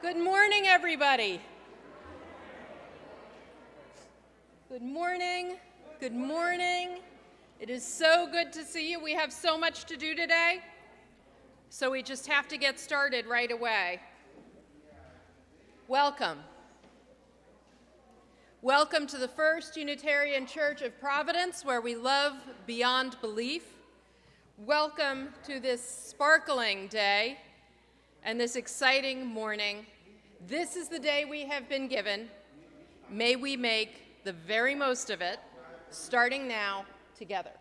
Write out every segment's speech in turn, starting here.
Good morning, everybody. Good morning. Good morning. It is so good to see you. We have so much to do today, so we just have to get started right away. Welcome. Welcome to the First Unitarian Church of Providence, where we love beyond belief. Welcome to this sparkling day and this exciting morning. This is the day we have been given. May we make the very most of it, starting now together.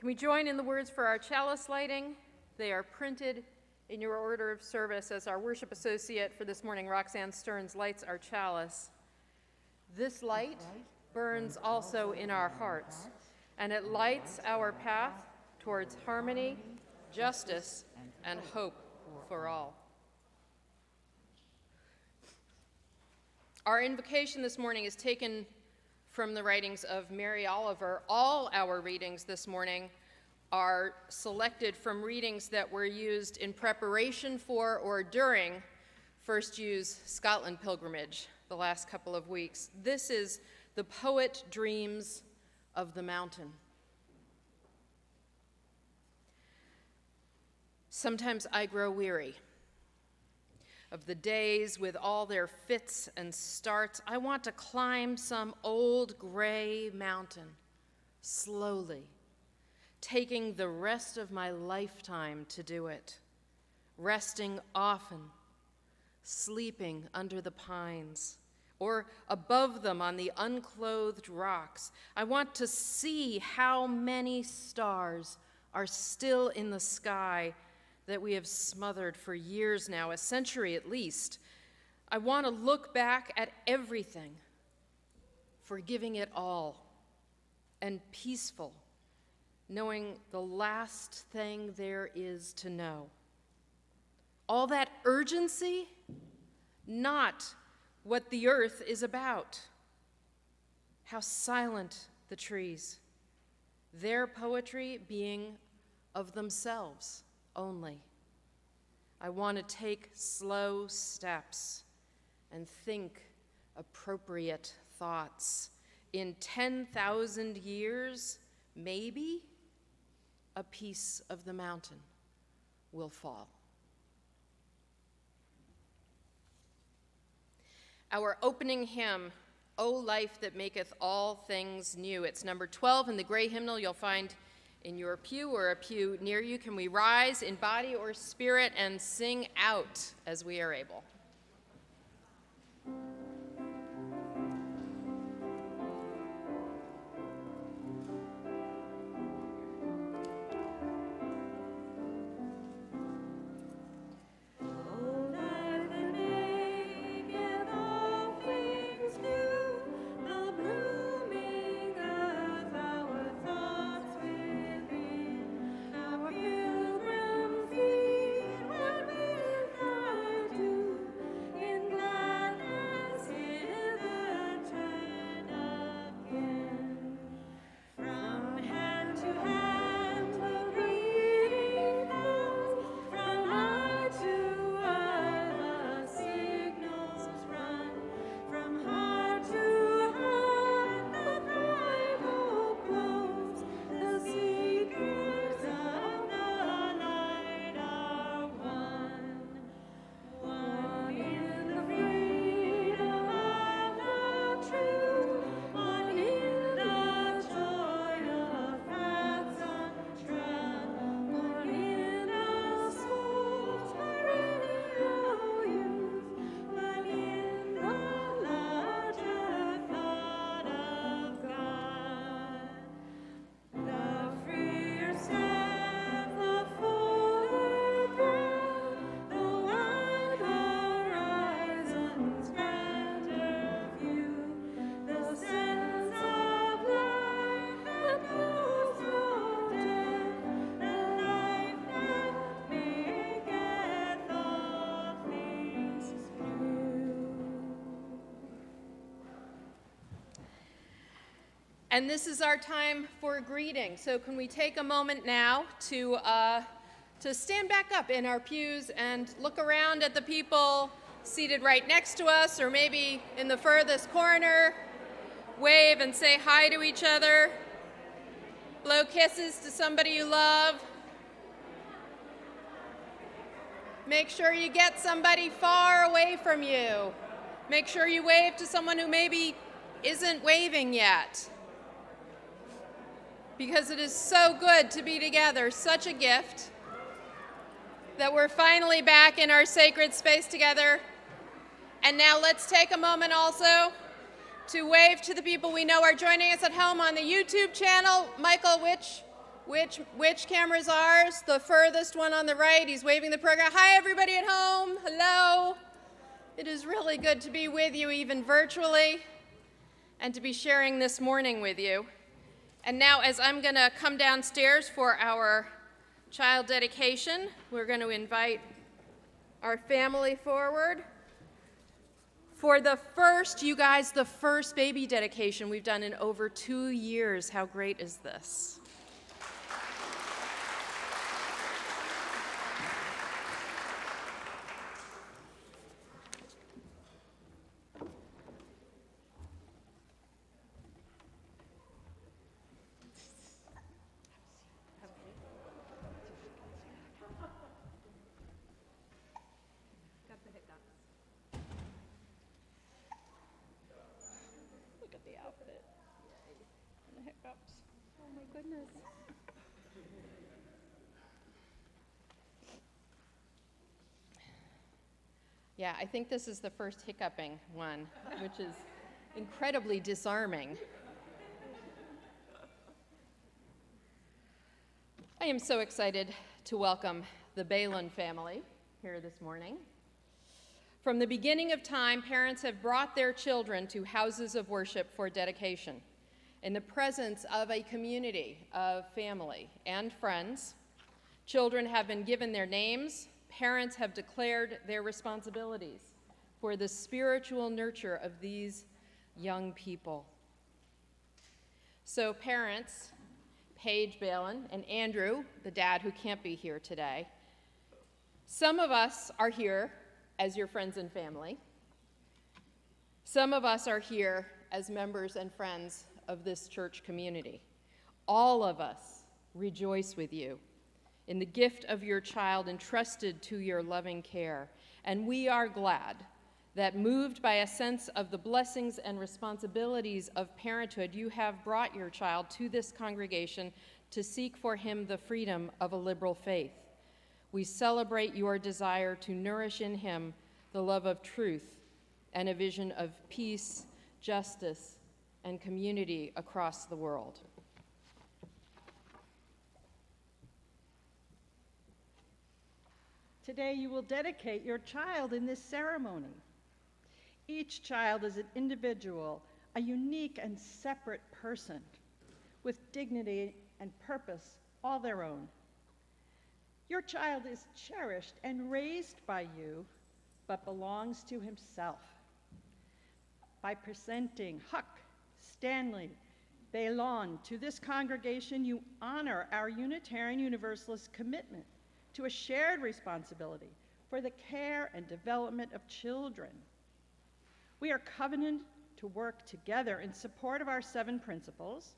Can we join in the words for our chalice lighting? They are printed in your order of service as our worship associate for this morning, Roxanne Stearns, lights our chalice. This light burns also in our hearts, and it lights our path towards harmony, justice, and hope for all. Our invocation this morning is taken from the writings of Mary Oliver. All our readings this morning are selected from readings that were used in preparation for or during First U's Scotland pilgrimage the last couple of weeks. This is The Poet Dreams of the Mountain. Sometimes I grow weary of the days with all their fits and starts. I want to climb some old gray mountain slowly, taking the rest of my lifetime to do it, resting often, sleeping under the pines or above them on the unclothed rocks. I want to see how many stars are still in the sky that we have smothered for years now, a century at least. I want to look back at everything, forgiving it all, and peaceful, knowing the last thing there is to know. All that urgency, not what the earth is about. How silent the trees, their poetry being of themselves only. I want to take slow steps and think appropriate thoughts. In 10,000 years, maybe a piece of the mountain will fall. Our opening hymn, O Life That Maketh All Things New. It's number 12 in the gray hymnal you'll find in your pew or a pew near you, can we rise in body or spirit and sing out as we are able? And this is our time for greeting. So can we take a moment now to stand back up in our pews and look around at the people seated right next to us, or maybe in the furthest corner, wave and say hi to each other, blow kisses to somebody you love. Make sure you get somebody far away from you. Make sure you wave to someone who maybe isn't waving yet. Because it is so good to be together, such a gift that we're finally back in our sacred space together. And now let's take a moment also to wave to the people we know are joining us at home on the YouTube channel. Michael, which camera is ours? The furthest one on the right. He's waving the program. Hi, everybody at home. Hello. It is really good to be with you, even virtually, and to be sharing this morning with you. And now, as I'm going to come downstairs for our child dedication, we're going to invite our family forward for the first, you guys, the first baby dedication we've done in over 2 years. How great is this? Goodness. Yeah, I think this is the first hiccuping one, which is incredibly disarming. I am so excited to welcome the Balin family here this morning. From the beginning of time, parents have brought their children to houses of worship for dedication. In the presence of a community of family and friends, children have been given their names, parents have declared their responsibilities for the spiritual nurture of these young people. So parents, Paige Balin and Andrew, the dad who can't be here today, some of us are here as your friends and family. Some of us are here as members and friends of this church community. All of us rejoice with you in the gift of your child entrusted to your loving care. And we are glad that, moved by a sense of the blessings and responsibilities of parenthood, you have brought your child to this congregation to seek for him the freedom of a liberal faith. We celebrate your desire to nourish in him the love of truth and a vision of peace, justice, and community across the world. Today you will dedicate your child in this ceremony. Each child is an individual, a unique and separate person with dignity and purpose all their own. Your child is cherished and raised by you, but belongs to himself. By presenting Huck, Stanley, Bailon to this congregation, you honor our Unitarian Universalist commitment to a shared responsibility for the care and development of children. We are covenanted to work together in support of our 7 principles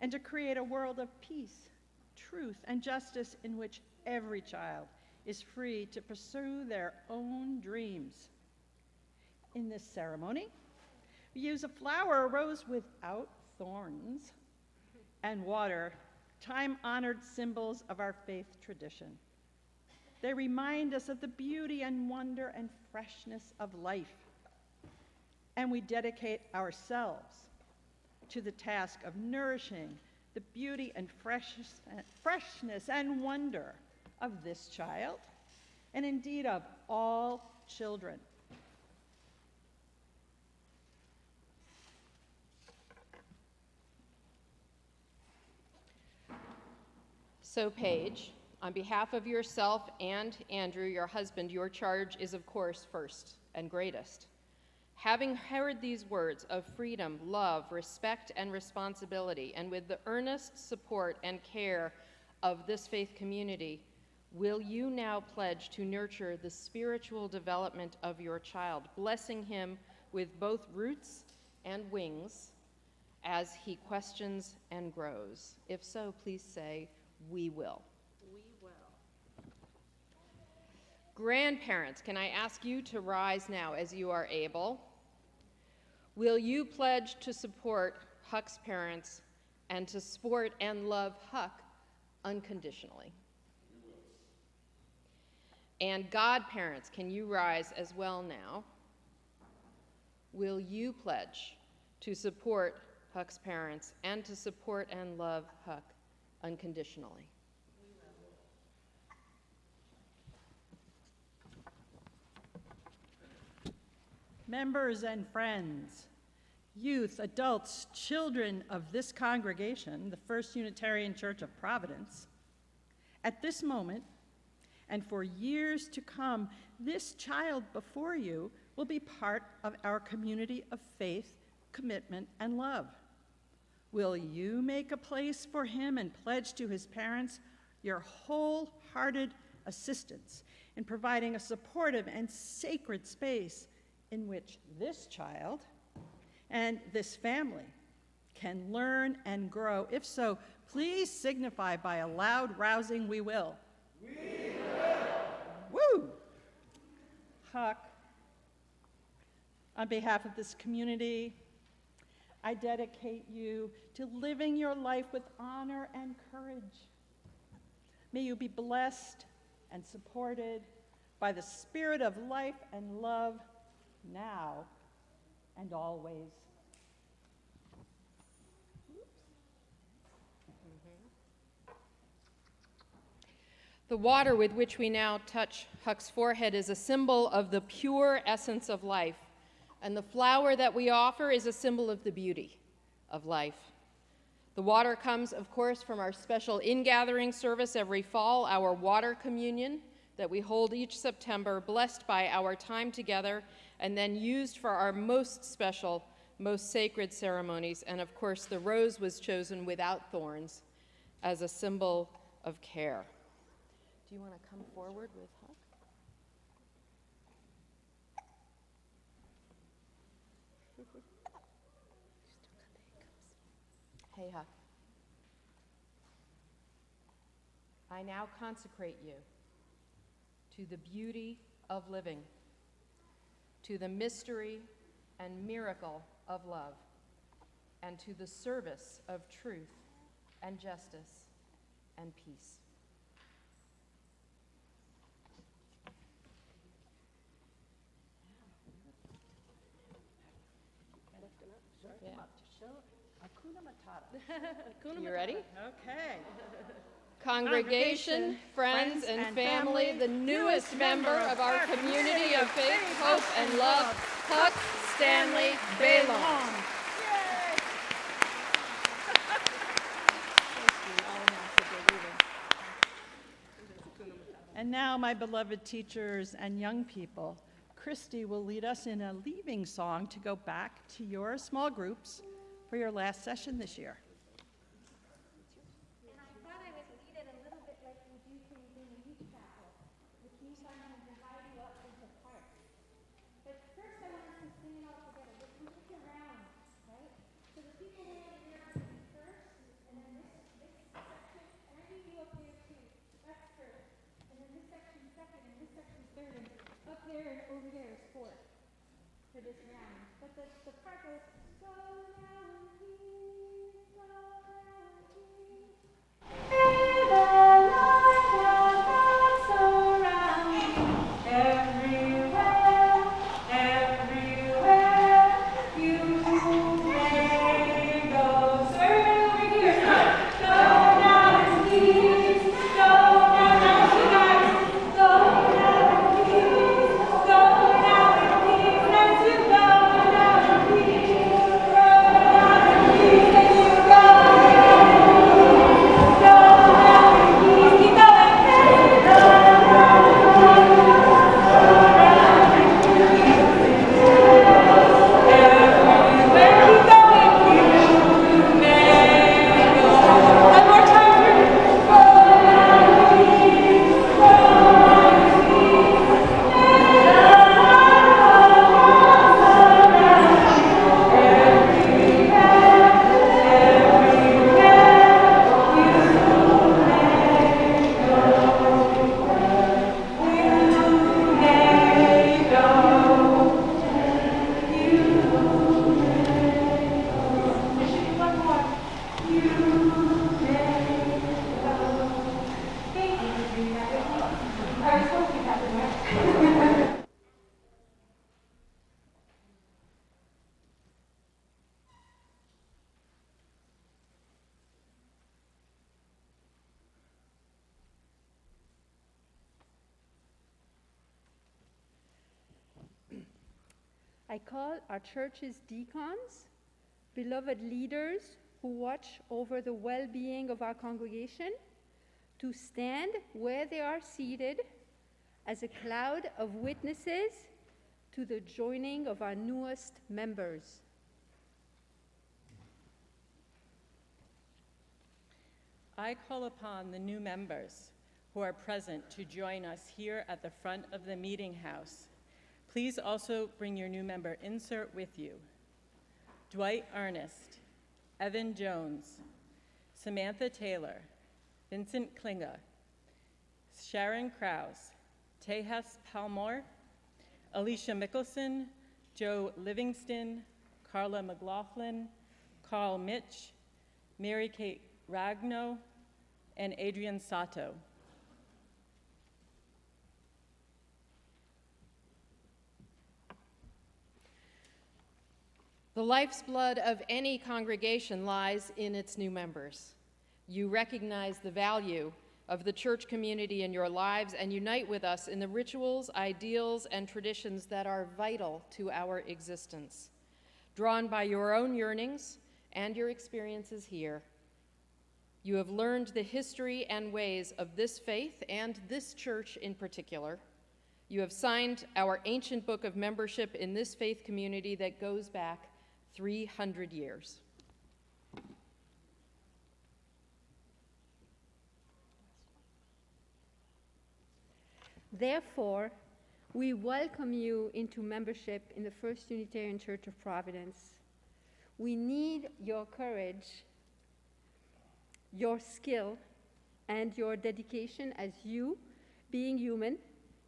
and to create a world of peace, truth, and justice in which every child is free to pursue their own dreams. In this ceremony, we use a flower, a rose without thorns, and water, time-honored symbols of our faith tradition. They remind us of the beauty and wonder and freshness of life. And we dedicate ourselves to the task of nourishing the beauty and freshness and wonder of this child, and indeed of all children. So, Paige, on behalf of yourself and Andrew, your husband, your charge is, of course, first and greatest. Having heard these words of freedom, love, respect, and responsibility, and with the earnest support and care of this faith community, will you now pledge to nurture the spiritual development of your child, blessing him with both roots and wings as he questions and grows? If so, please say, "We will." We will. Grandparents, can I ask you to rise now as you are able? Will you pledge to support Huck's parents and to support and love Huck unconditionally? And godparents, can you rise as well now? Will you pledge to support Huck's parents and to support and love Huck unconditionally? Members and friends, youth, adults, children of this congregation, the First Unitarian Church of Providence, at this moment and for years to come, this child before you will be part of our community of faith, commitment, and love. Will you make a place for him and pledge to his parents your wholehearted assistance in providing a supportive and sacred space in which this child and this family can learn and grow? If so, please signify by a loud, rousing "We will." We will! Woo! Huck, on behalf of this community, I dedicate you to living your life with honor and courage. May you be blessed and supported by the spirit of life and love now and always. The water with which we now touch Huck's forehead is a symbol of the pure essence of life, and the flower that we offer is a symbol of the beauty of life. The water comes, of course, from our special ingathering service every fall, our water communion that we hold each September, blessed by our time together, and then used for our most special, most sacred ceremonies. And of course, the rose was chosen without thorns as a symbol of care. Do you want to come forward with Huck? Hey, Huck. I now consecrate you to the beauty of living, to the mystery and miracle of love, and to the service of truth and justice and peace. You ready? Okay. Congregation, friends, and family, the newest member of our community of faith, hope, and love, Huck Stanley Baylon. And now, my beloved teachers and young people, Christy will lead us in a leaving song to go back to your small groups for your last session this year. And I thought I would lead it a little bit like we do things in the youth chapel, which means I'm going to divide you up into parts. But first I want us to sing it all together. But we look around, right? So the people who are here are going to be first, and then this section, and I need you up there too. That's first. And then this section second, and this section third, and up there and over there is fourth for this round. But the part goes, go now in peace, go now in peace. I call our church's deacons, beloved leaders who watch over the well-being of our congregation, to stand where they are seated as a cloud of witnesses to the joining of our newest members. I call upon the new members who are present to join us here at the front of the meeting house. Please also bring your new member insert with you. Dwight Ernest, Evan Jones, Samantha Taylor, Vincent Klinga, Sharon Krause, Tejas Palmore, Alicia Mickelson, Joe Livingston, Carla McLaughlin, Carl Mitch, Mary Kate Ragno, and Adrian Sato. The life's blood of any congregation lies in its new members. You recognize the value of the church community in your lives and unite with us in the rituals, ideals, and traditions that are vital to our existence. Drawn by your own yearnings and your experiences here, you have learned the history and ways of this faith and this church in particular. You have signed our ancient book of membership in this faith community that goes back 300 years. Therefore, we welcome you into membership in the First Unitarian Church of Providence. We need your courage, your skill, and your dedication as you, being human,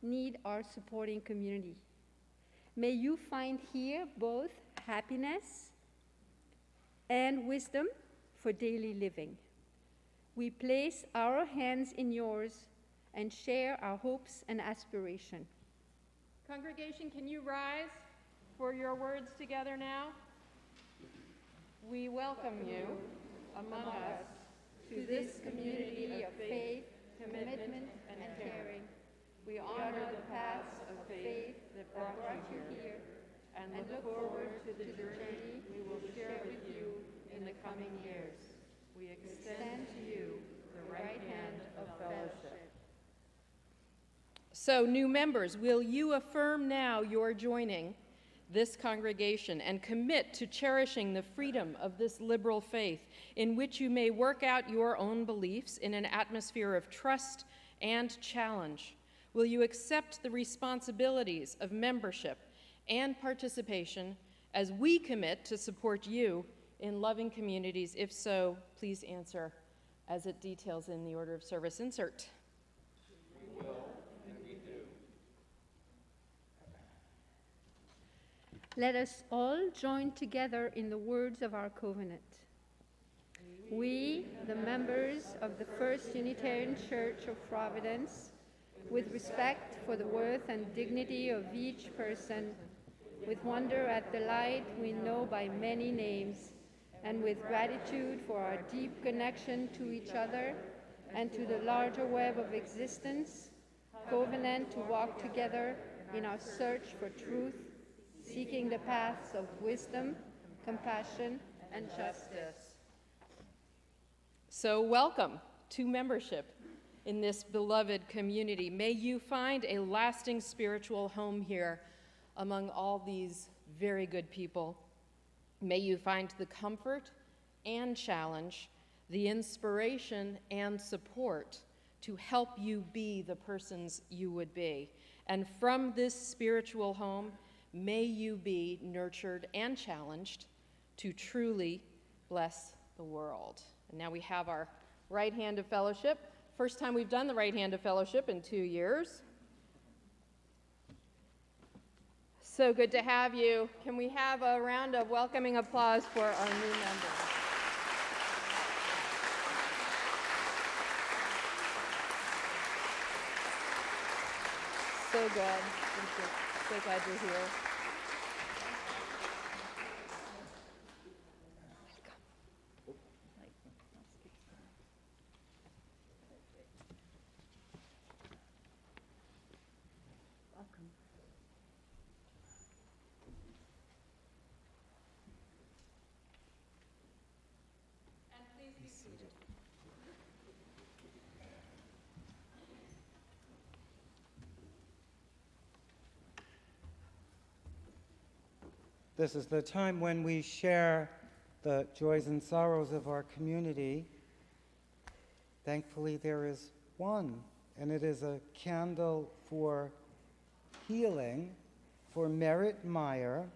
need our supporting community. May you find here both happiness and wisdom for daily living. We place our hands in yours and share our hopes and aspirations. Congregation, can you rise for your words together now? We welcome you among us To this community of faith, commitment, and caring, we honor the paths of faith that brought you here and look forward to the journey we will share with you in the coming years. We extend to you the right hand of fellowship. So, new members, will you affirm now your joining this congregation and commit to cherishing the freedom of this liberal faith in which you may work out your own beliefs in an atmosphere of trust and challenge? Will you accept the responsibilities of membership and participation as we commit to support you in loving communities? If so, please answer as it details in the order of service insert. We will, and we do. Let us all join together in the words of our covenant. We, the members of the First Unitarian Church of Providence, with respect for the worth and dignity of each person, with wonder at the light we know by many names, and with gratitude for our deep connection to each other and to the larger web of existence, covenant to walk together in our search for truth, seeking the paths of wisdom, compassion, and justice. So, welcome to membership in this beloved community. May you find a lasting spiritual home here among all these very good people. May you find the comfort and challenge, the inspiration and support to help you be the persons you would be. And from this spiritual home, may you be nurtured and challenged to truly bless the world. And now we have our right hand of fellowship. First time we've done the right hand of fellowship in 2 years. So good to have you. Can we have a round of welcoming applause for our new members? So good. Thank you. So glad you're here. This is the time when we share the joys and sorrows of our community. Thankfully, there is one, and it is a candle for healing for Merritt Meyer,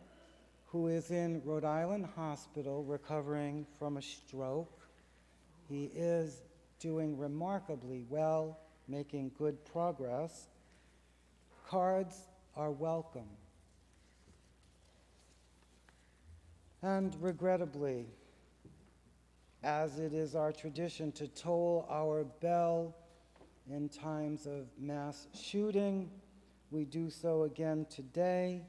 who is in Rhode Island Hospital recovering from a stroke. He is doing remarkably well, making good progress. Cards are welcome. And regrettably, as it is our tradition to toll our bell in times of mass shooting, we do so again today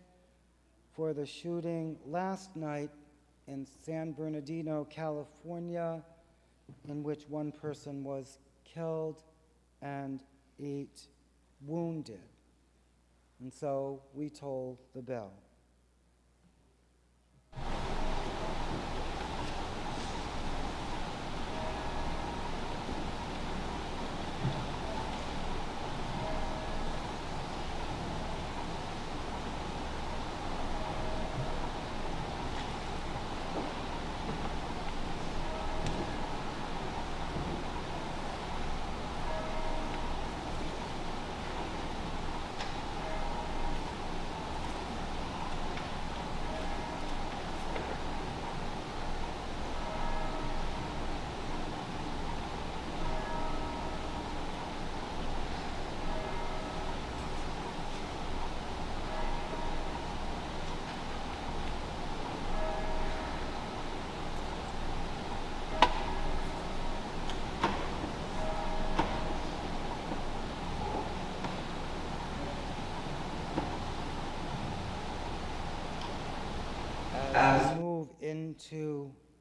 for the shooting last night in San Bernardino, California, in which one person was killed and 8 wounded. And so we toll the bell.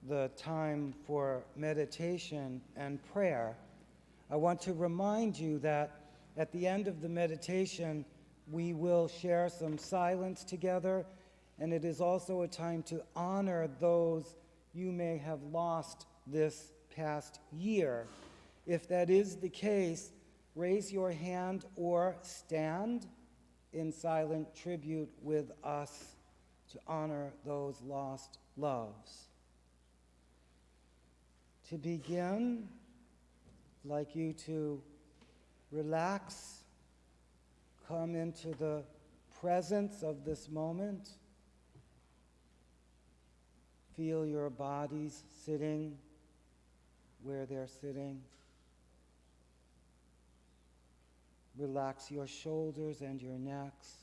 the time for meditation and prayer, I want to remind you that at the end of the meditation, we will share some silence together, and it is also a time to honor those you may have lost this past year. If that is the case, raise your hand or stand in silent tribute with us to honor those lost loves. To begin, I'd like you to relax, come into the presence of this moment. Feel your bodies sitting where they're sitting. Relax your shoulders and your necks.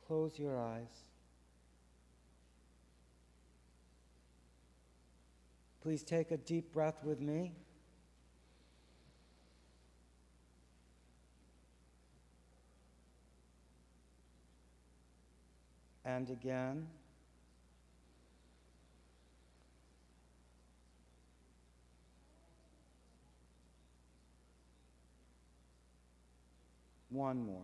Close your eyes. Please take a deep breath with me. And again. One more.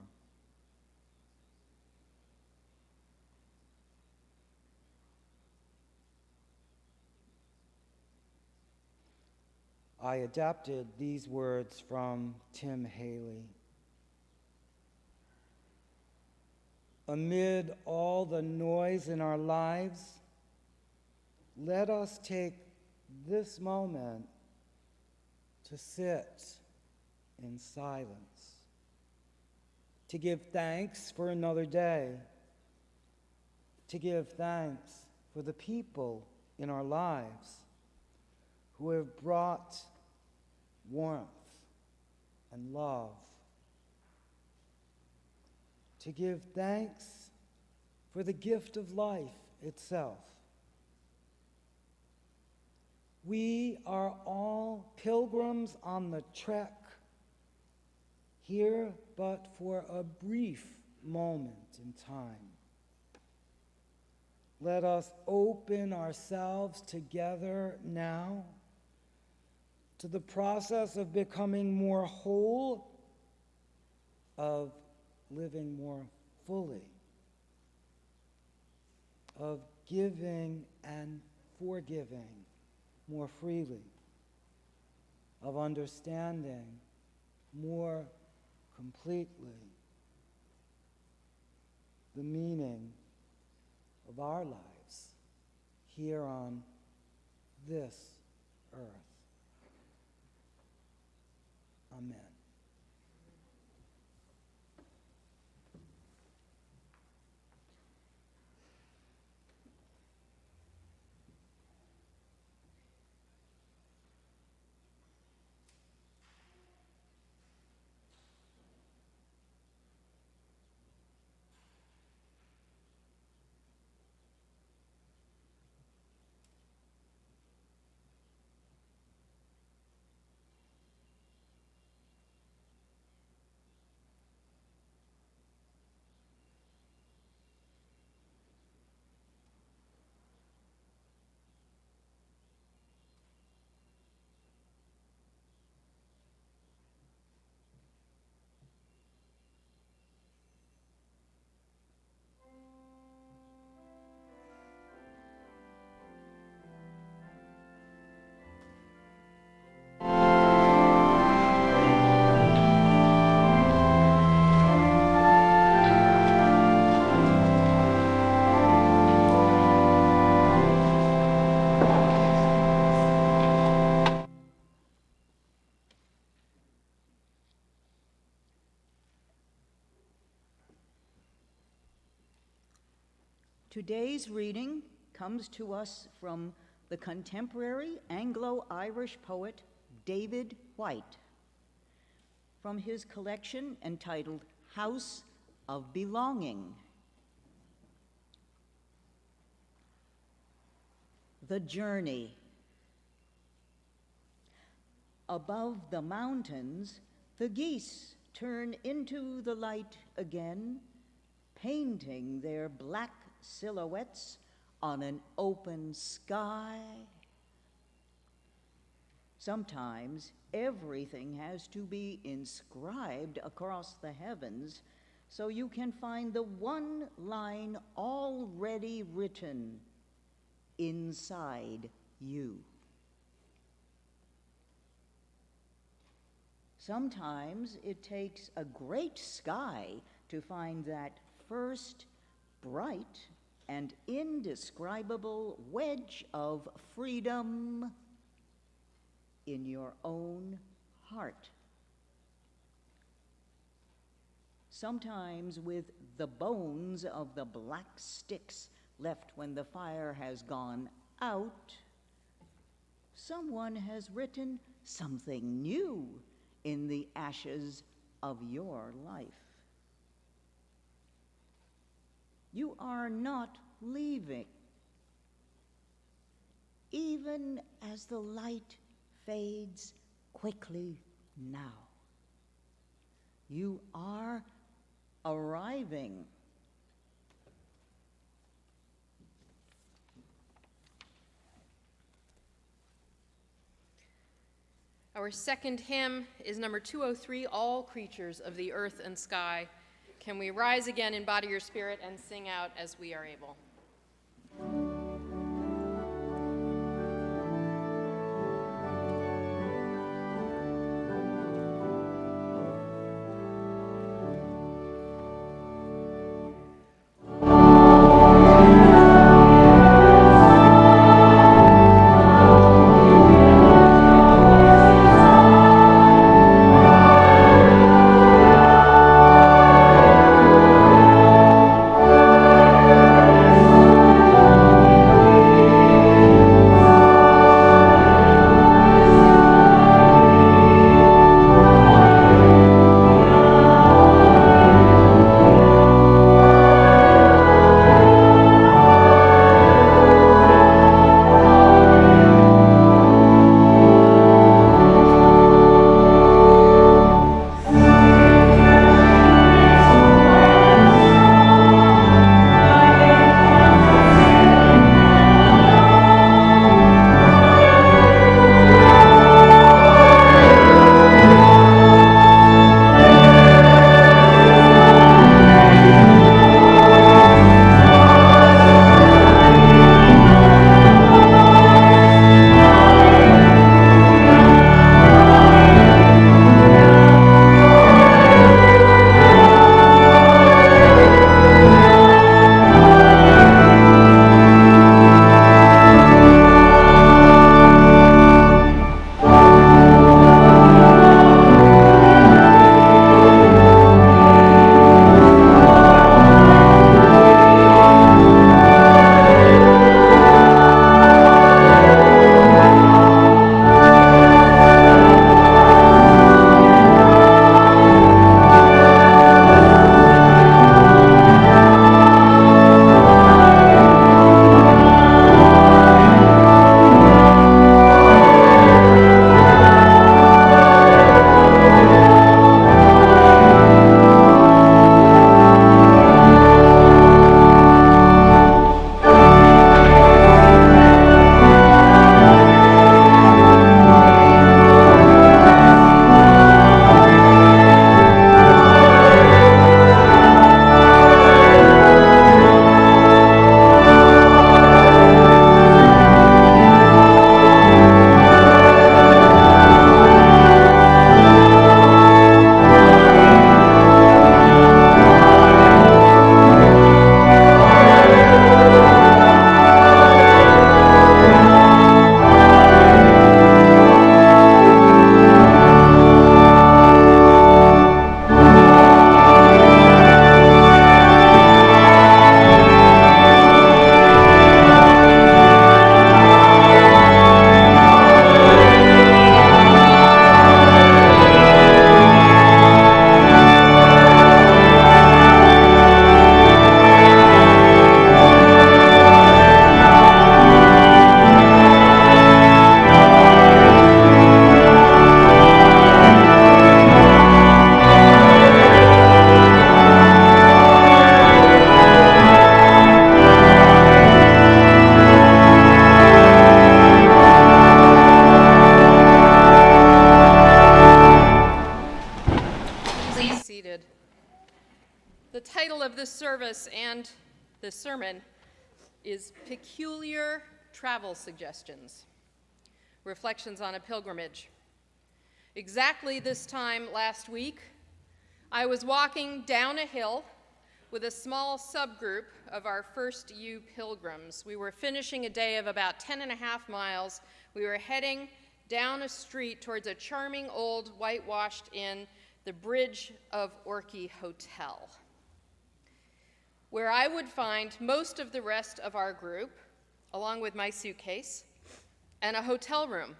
I adapted these words from Tim Haley. Amid all the noise in our lives, let us take this moment to sit in silence, to give thanks for another day, to give thanks for the people in our lives who have brought warmth and love, to give thanks for the gift of life itself. We are all pilgrims on the trek, here but for a brief moment in time. Let us open ourselves together now to the process of becoming more whole, of living more fully, of giving and forgiving more freely, of understanding more completely the meaning of our lives here on this earth. Amen. Today's reading comes to us from the contemporary Anglo-Irish poet David Whyte, from his collection entitled House of Belonging. The Journey. Above the mountains, the geese turn into the light again, painting their black silhouettes on an open sky. Sometimes everything has to be inscribed across the heavens so you can find the one line already written inside you. Sometimes it takes a great sky to find that first bright and indescribable wedge of freedom in your own heart. Sometimes with the bones of the black sticks left when the fire has gone out, someone has written something new in the ashes of your life. You are not leaving. Even as the light fades quickly now, you are arriving. Our second hymn is number 203, All Creatures of the Earth and Sky. Can we rise again in body or spirit and sing out as we are able? Thank the sermon is Peculiar Travel Suggestions, Reflections on a Pilgrimage. Exactly this time last week, I was walking down a hill with a small subgroup of our first U pilgrims. We were finishing a day of about 10.5 miles. We were heading down a street towards a charming old whitewashed inn, the Bridge of Orkney Hotel, where I would find most of the rest of our group, along with my suitcase, and a hotel room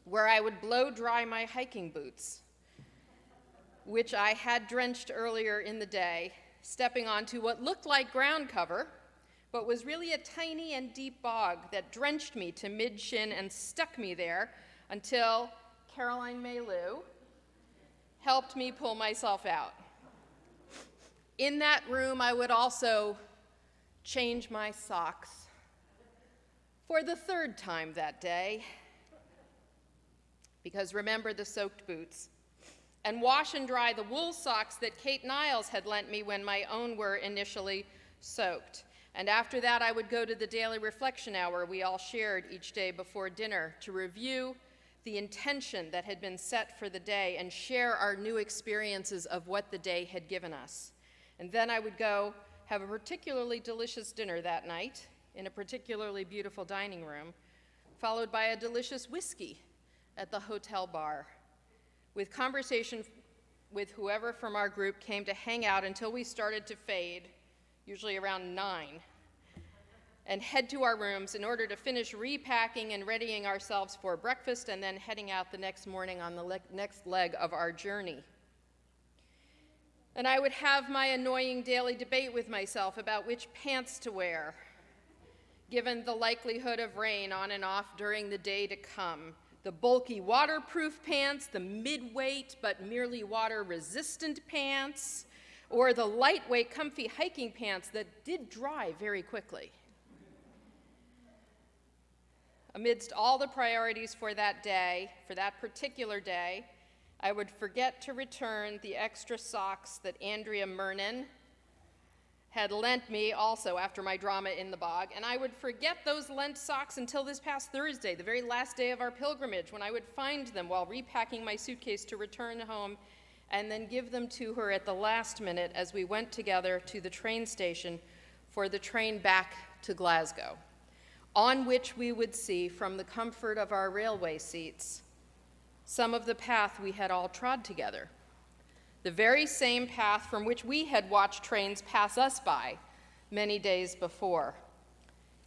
where I would blow dry my hiking boots, which I had drenched earlier in the day, stepping onto what looked like ground cover, but was really a tiny and deep bog that drenched me to mid-shin and stuck me there until Caroline Maylou helped me pull myself out. In that room, I would also change my socks for the 3rd time that day, because remember the soaked boots, and wash and dry the wool socks that Kate Niles had lent me when my own were initially soaked. And after that, I would go to the daily reflection hour we all shared each day before dinner to review the intention that had been set for the day and share our new experiences of what the day had given us. And then I would go have a particularly delicious dinner that night in a particularly beautiful dining room, followed by a delicious whiskey at the hotel bar, with conversation with whoever from our group came to hang out until we started to fade, usually around 9, and head to our rooms in order to finish repacking and readying ourselves for breakfast and then heading out the next morning on the next leg of our journey. And I would have my annoying daily debate with myself about which pants to wear, given the likelihood of rain on and off during the day to come. The bulky waterproof pants, the mid-weight but merely water-resistant pants, or the lightweight comfy hiking pants that did dry very quickly. Amidst all the priorities for that day, for that particular day, I would forget to return the extra socks that Andrea Mernon had lent me also after my drama in the bog, and I would forget those lent socks until this past Thursday, the very last day of our pilgrimage, when I would find them while repacking my suitcase to return home and then give them to her at the last minute as we went together to the train station for the train back to Glasgow, on which we would see from the comfort of our railway seats some of the path we had all trod together. The very same path from which we had watched trains pass us by many days before.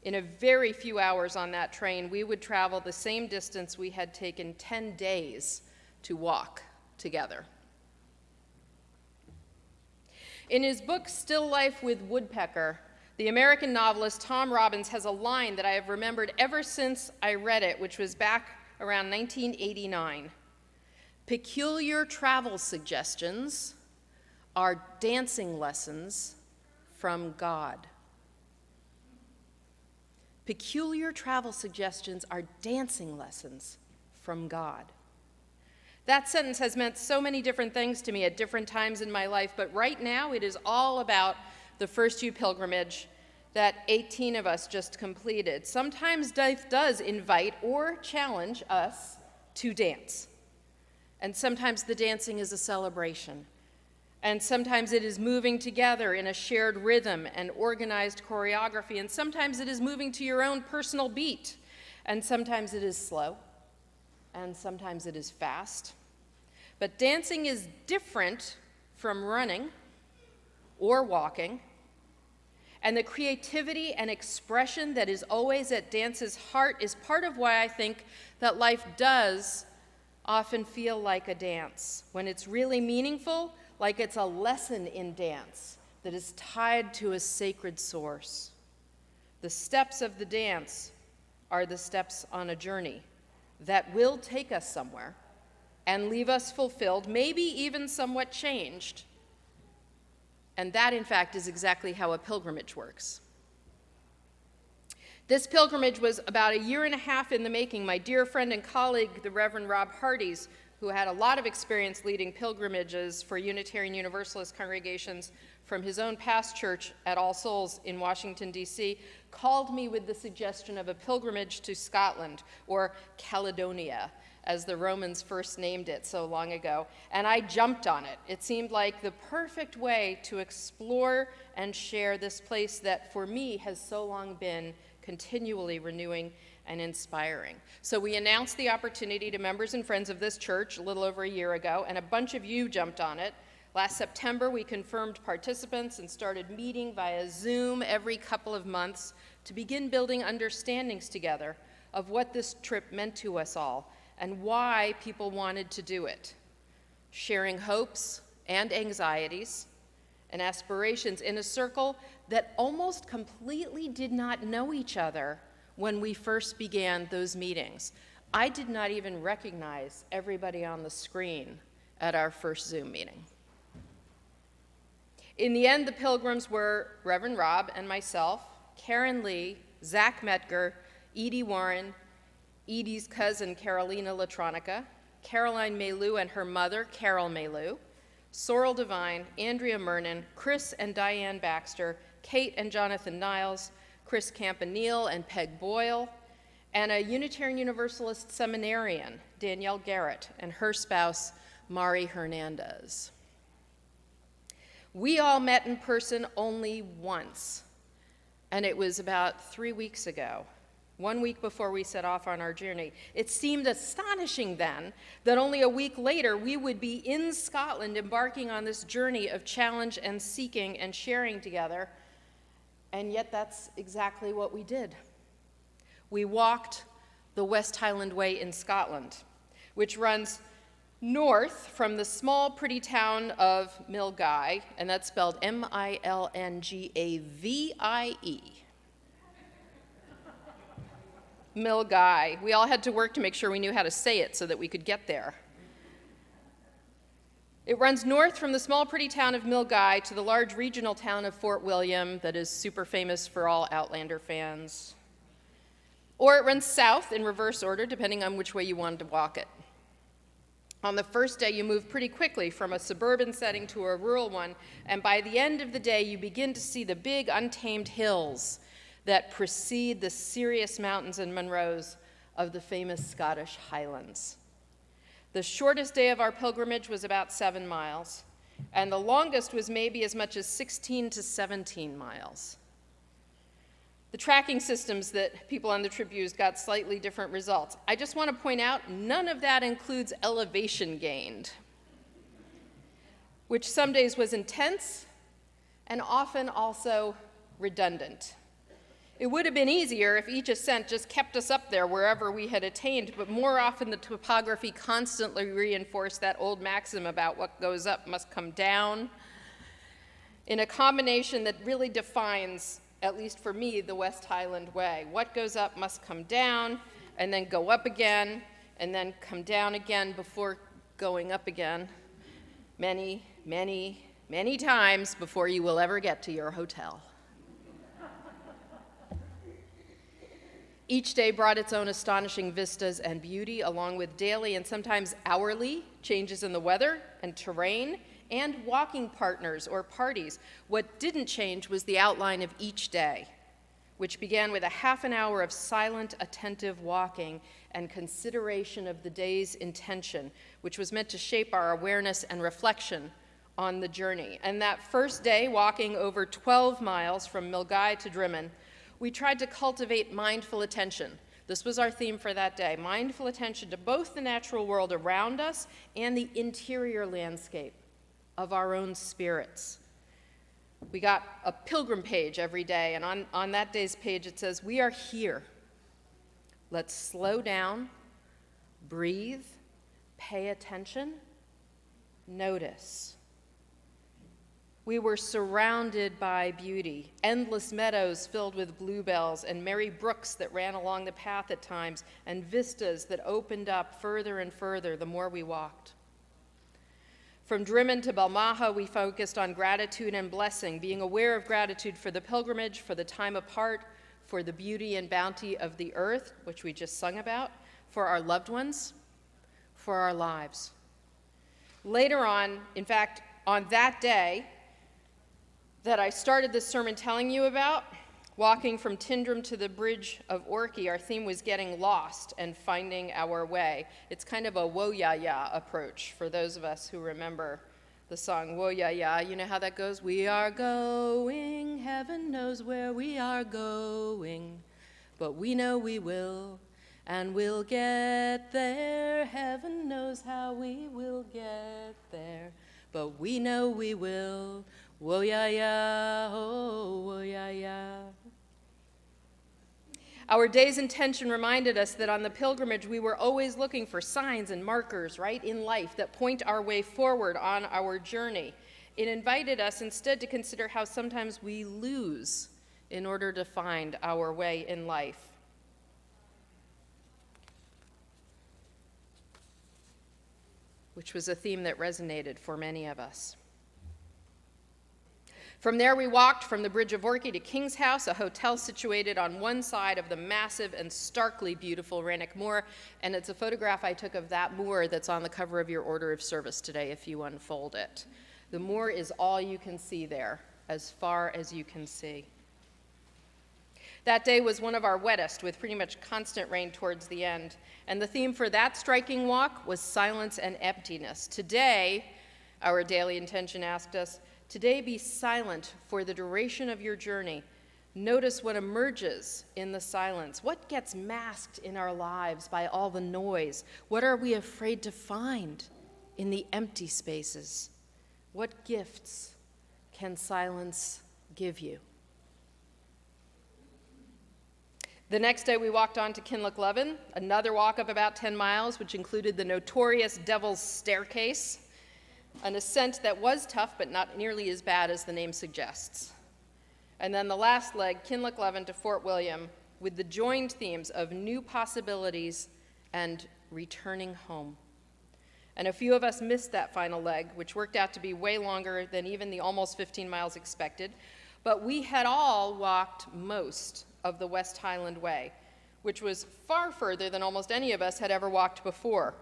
In a very few hours on that train, we would travel the same distance we had taken 10 days to walk together. In his book, Still Life with Woodpecker, the American novelist Tom Robbins has a line that I have remembered ever since I read it, which was back around 1989. Peculiar travel suggestions are dancing lessons from God. Peculiar travel suggestions are dancing lessons from God. That sentence has meant so many different things to me at different times in my life, but right now it is all about the first U pilgrimage that 18 of us just completed. Sometimes life does invite or challenge us to dance. And sometimes the dancing is a celebration. And sometimes it is moving together in a shared rhythm and organized choreography. And sometimes it is moving to your own personal beat. And sometimes it is slow. And sometimes it is fast. But dancing is different from running or walking. And the creativity and expression that is always at dance's heart is part of why I think that life does often feel like a dance, when it's really meaningful, like it's a lesson in dance that is tied to a sacred source. The steps of the dance are the steps on a journey that will take us somewhere and leave us fulfilled, maybe even somewhat changed. And that, in fact, is exactly how a pilgrimage works. This pilgrimage was about 1.5 years in the making. My dear friend and colleague, the Reverend Rob Hardy's, who had a lot of experience leading pilgrimages for Unitarian Universalist congregations from his own past church at All Souls in Washington, D.C., called me with the suggestion of a pilgrimage to Scotland, or Caledonia, as the Romans first named it so long ago, and I jumped on it. It seemed like the perfect way to explore and share this place that, for me, has so long been continually renewing and inspiring. So we announced the opportunity to members and friends of this church a little over a year ago, and a bunch of you jumped on it. Last September, we confirmed participants and started meeting via Zoom every couple of months to begin building understandings together of what this trip meant to us all and why people wanted to do it, sharing hopes and anxieties and aspirations in a circle that almost completely did not know each other when we first began those meetings. I did not even recognize everybody on the screen at our first Zoom meeting. In the end, the pilgrims were Reverend Rob and myself, Karen Lee, Zach Metger, Edie Warren, Edie's cousin Carolina Latronica, Caroline Maylou and her mother, Carol Maylou, Sorrel Devine, Andrea Mernon, Chris and Diane Baxter, Kate and Jonathan Niles, Chris Campanile and Peg Boyle, and a Unitarian Universalist seminarian, Danielle Garrett, and her spouse, Mari Hernandez. We all met in person only once, and it was about 3 weeks ago, 1 week before we set off on our journey. It seemed astonishing then that only a week later we would be in Scotland embarking on this journey of challenge and seeking and sharing together, and yet that's exactly what we did. We walked the West Highland Way in Scotland, which runs north from the small, pretty town of Milngavie, and that's spelled M-I-L-N-G-A-V-I-E. Milngavie. We all had to work to make sure we knew how to say it so that we could get there. It runs north from the small, pretty town of Milngavie to the large regional town of Fort William that is super famous for all Outlander fans. Or it runs south in reverse order, depending on which way you wanted to walk it. On the first day, you move pretty quickly from a suburban setting to a rural one, and by the end of the day, you begin to see the big, untamed hills that precede the serious mountains and Munros of the famous Scottish Highlands. The shortest day of our pilgrimage was about 7 miles, and the longest was maybe as much as 16 to 17 miles. The tracking systems that people on the trip used got slightly different results. I just want to point out, none of that includes elevation gained, which some days was intense and often also redundant. It would have been easier if each ascent just kept us up there wherever we had attained, but more often the topography constantly reinforced that old maxim about what goes up must come down, in a combination that really defines, at least for me, the West Highland Way. What goes up must come down, and then go up again, and then come down again before going up again, many, many, many times before you will ever get to your hotel. Each day brought its own astonishing vistas and beauty, along with daily and sometimes hourly changes in the weather and terrain, and walking partners or parties. What didn't change was the outline of each day, which began with a half an hour of silent, attentive walking and consideration of the day's intention, which was meant to shape our awareness and reflection on the journey. And that first day, walking over 12 miles from Milngavie to Drimmen, we tried to cultivate mindful attention. This was our theme for that day, mindful attention to both the natural world around us and the interior landscape of our own spirits. We got a pilgrim page every day, and on that day's page it says, "We are here. Let's slow down, breathe, pay attention, notice." We were surrounded by beauty, endless meadows filled with bluebells and merry brooks that ran along the path at times, and vistas that opened up further and further the more we walked. From Drimmen to Balmaha, we focused on gratitude and blessing, being aware of gratitude for the pilgrimage, for the time apart, for the beauty and bounty of the earth, which we just sung about, for our loved ones, for our lives. Later on, in fact, on that day that I started this sermon telling you about, walking from Tyndrum to the bridge of Orkney, our theme was getting lost and finding our way. It's kind of a wo-ya-ya approach for those of us who remember the song wo-ya-ya. You know how that goes? We are going, heaven knows where we are going, but we know we will, and we'll get there. Heaven knows how we will get there, but we know we will. Wo-ya-ya, oh, wo-ya-ya. Our day's intention reminded us that on the pilgrimage we were always looking for signs and markers, right, in life that point our way forward on our journey. It invited us instead to consider how sometimes we lose in order to find our way in life. Which was a theme that resonated for many of us. From there, we walked from the Bridge of Orkney to King's House, a hotel situated on one side of the massive and starkly beautiful Rannoch Moor, and it's a photograph I took of that moor that's on the cover of your order of service today if you unfold it. The moor is all you can see there, as far as you can see. That day was one of our wettest, with pretty much constant rain towards the end, and the theme for that striking walk was silence and emptiness. Today, our daily intention asked us, today be silent for the duration of your journey. Notice what emerges in the silence. What gets masked in our lives by all the noise? What are we afraid to find in the empty spaces? What gifts can silence give you? The next day we walked on to Kinlochleven, another walk of about 10 miles, which included the notorious Devil's Staircase, an ascent that was tough but not nearly as bad as the name suggests. And then the last leg, Kinlochleven to Fort William, with the joined themes of new possibilities and returning home. And a few of us missed that final leg, which worked out to be way longer than even the almost 15 miles expected, but we had all walked most of the West Highland Way, which was far further than almost any of us had ever walked before.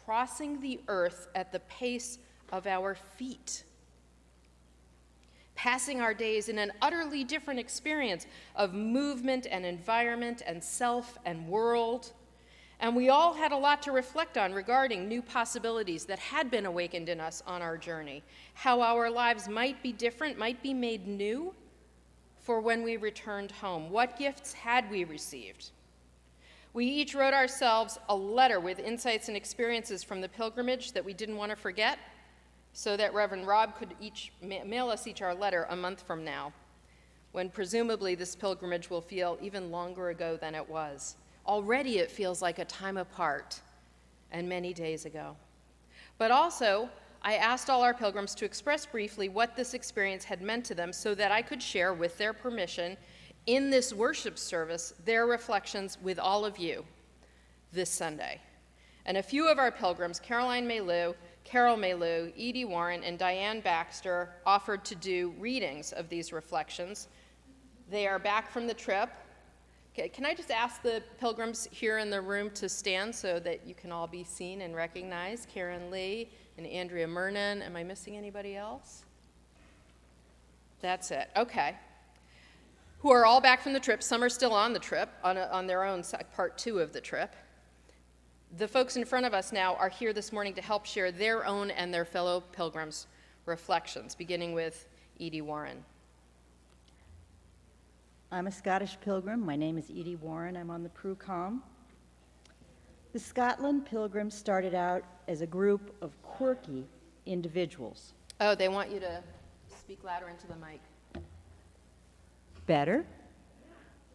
Crossing the earth at the pace of our feet. Passing our days in an utterly different experience of movement and environment and self and world. And we all had a lot to reflect on regarding new possibilities that had been awakened in us on our journey, how our lives might be different, might be made new for when we returned home. What gifts had we received? We each wrote ourselves a letter with insights and experiences from the pilgrimage that we didn't want to forget, so that Reverend Rob could mail us each our letter a month from now, when presumably this pilgrimage will feel even longer ago than it was. Already it feels like a time apart and many days ago. But also, I asked all our pilgrims to express briefly what this experience had meant to them so that I could share, with their permission, in this worship service, their reflections with all of you this Sunday. And a few of our pilgrims, Caroline Maylou, Carol Maylou, Edie Warren, and Diane Baxter, offered to do readings of these reflections. They are back from the trip. Okay, can I just ask the pilgrims here in the room to stand so that you can all be seen and recognized? Karen Lee and Andrea Murnan. Am I missing anybody else? That's it. Okay. Who are all back from the trip. Some are still on the trip, on their own part 2 of the trip. The folks in front of us now are here this morning to help share their own and their fellow pilgrims' reflections, beginning with Edie Warren. I'm a Scottish pilgrim. My name is Edie Warren. I'm on the Prue Com. The Scotland pilgrims started out as a group of quirky individuals. Oh, they want you to speak louder into the mic. Better?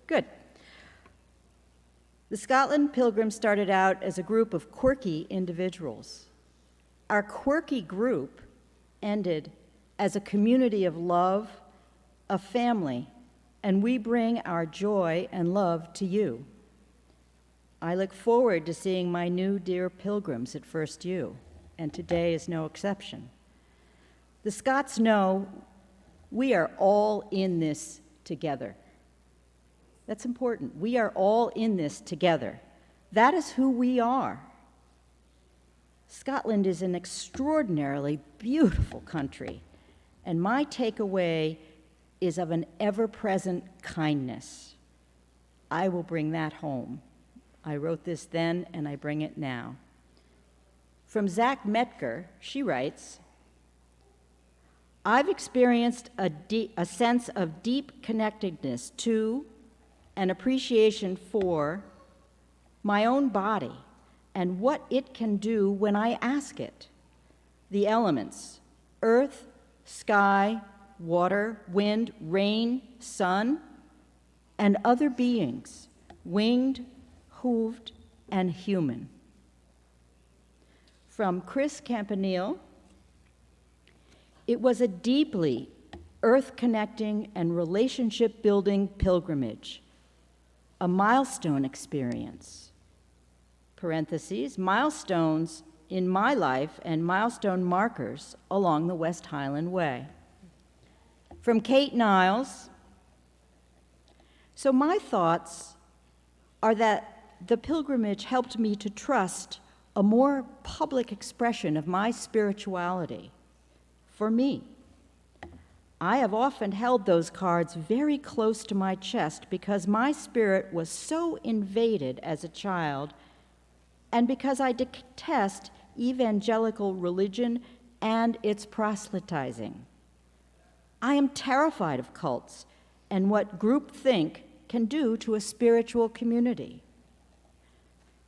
Good. The Scotland pilgrims started out as a group of quirky individuals. Our quirky group ended as a community of love, a family, and we bring our joy and love to you. I look forward to seeing my new dear pilgrims at First U, and today is no exception. The Scots know we are all in this together. That's important. We are all in this together. That is who we are. Scotland is an extraordinarily beautiful country, and my takeaway is of an ever-present kindness. I will bring that home. I wrote this then, and I bring it now. From Zach Metker, she writes, I've experienced a sense of deep connectedness to and appreciation for my own body and what it can do when I ask it. The elements, earth, sky, water, wind, rain, sun, and other beings, winged, hooved, and human. From Chris Campanile, it was a deeply earth-connecting and relationship-building pilgrimage, a milestone experience. Parentheses, milestones in my life and milestone markers along the West Highland Way. From Kate Niles, so my thoughts are that the pilgrimage helped me to trust a more public expression of my spirituality. For me, I have often held those cards very close to my chest because my spirit was so invaded as a child, and because I detest evangelical religion and its proselytizing. I am terrified of cults and what groupthink can do to a spiritual community.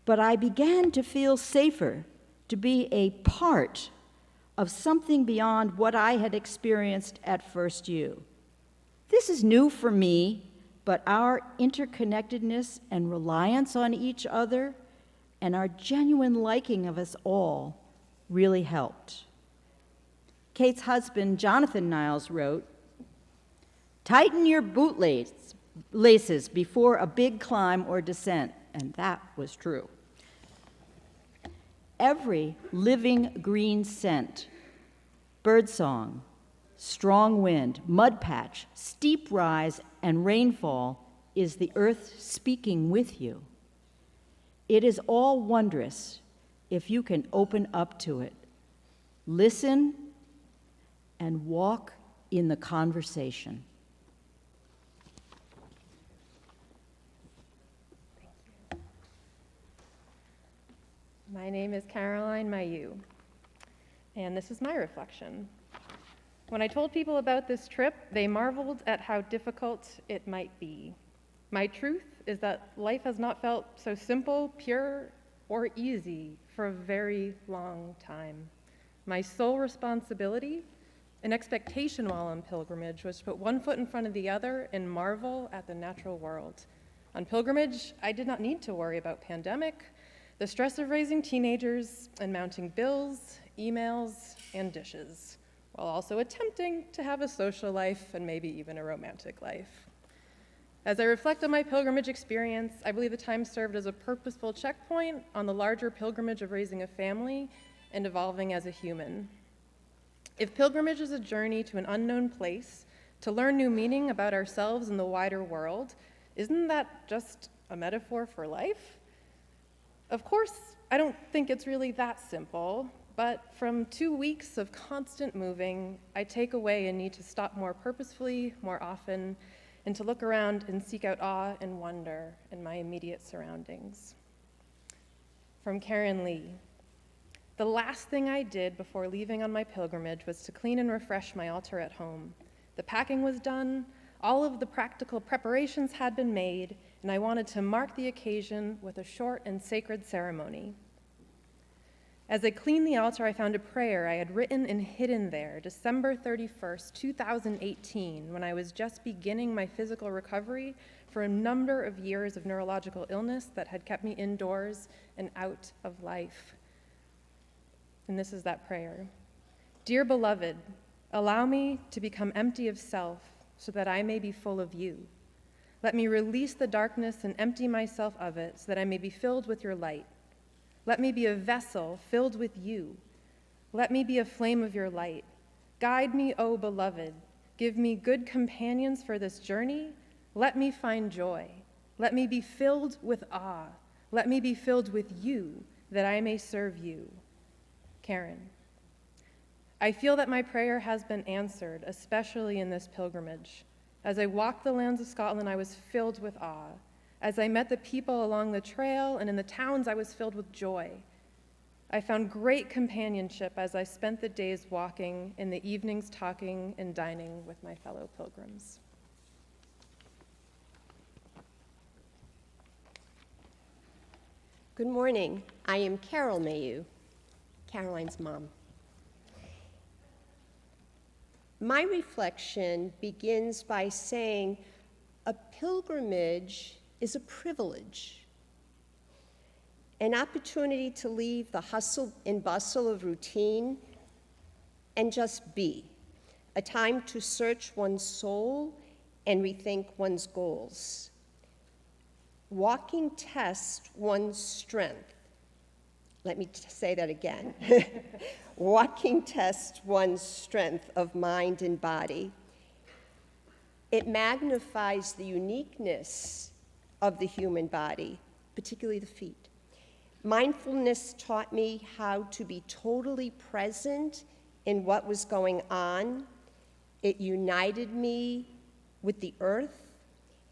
But I began to feel safer to be a part of something beyond what I had experienced at First U. This is new for me, but our interconnectedness and reliance on each other and our genuine liking of us all really helped. Kate's husband, Jonathan Niles, wrote, "Tighten your bootlaces before a big climb or descent," and that was true. Every living green scent, birdsong, strong wind, mud patch, steep rise, and rainfall is the earth speaking with you. It is all wondrous if you can open up to it, listen, and walk in the conversation. My name is Caroline Mayu, and this is my reflection. When I told people about this trip, they marveled at how difficult it might be. My truth is that life has not felt so simple, pure, or easy for a very long time. My sole responsibility and expectation while on pilgrimage was to put one foot in front of the other and marvel at the natural world. On pilgrimage, I did not need to worry about pandemic, the stress of raising teenagers and mounting bills, emails, and dishes, while also attempting to have a social life and maybe even a romantic life. As I reflect on my pilgrimage experience, I believe the time served as a purposeful checkpoint on the larger pilgrimage of raising a family and evolving as a human. If pilgrimage is a journey to an unknown place, to learn new meaning about ourselves and the wider world, isn't that just a metaphor for life? Of course, I don't think it's really that simple, but from 2 weeks of constant moving, I take away a need to stop more purposefully, more often, and to look around and seek out awe and wonder in my immediate surroundings. From Karen Lee, the last thing I did before leaving on my pilgrimage was to clean and refresh my altar at home. The packing was done, all of the practical preparations had been made, and I wanted to mark the occasion with a short and sacred ceremony. As I cleaned the altar, I found a prayer I had written and hidden there, December 31st, 2018, when I was just beginning my physical recovery for a number of years of neurological illness that had kept me indoors and out of life. And this is that prayer. Dear beloved, allow me to become empty of self so that I may be full of you. Let me release the darkness and empty myself of it so that I may be filled with your light. Let me be a vessel filled with you. Let me be a flame of your light. Guide me, O beloved. Give me good companions for this journey. Let me find joy. Let me be filled with awe. Let me be filled with you, that I may serve you. Karen. I feel that my prayer has been answered, especially in this pilgrimage. As I walked the lands of Scotland, I was filled with awe. As I met the people along the trail and in the towns, I was filled with joy. I found great companionship as I spent the days walking, in the evenings talking and dining with my fellow pilgrims. Good morning. I am Carol Mayu, Caroline's mom. My reflection begins by saying a pilgrimage is a privilege, an opportunity to leave the hustle and bustle of routine and just be, a time to search one's soul and rethink one's goals. Walking tests one's strength. Let me say that again. Walking tests one's strength of mind and body. It magnifies the uniqueness of the human body, particularly the feet. Mindfulness taught me how to be totally present in what was going on. It united me with the earth,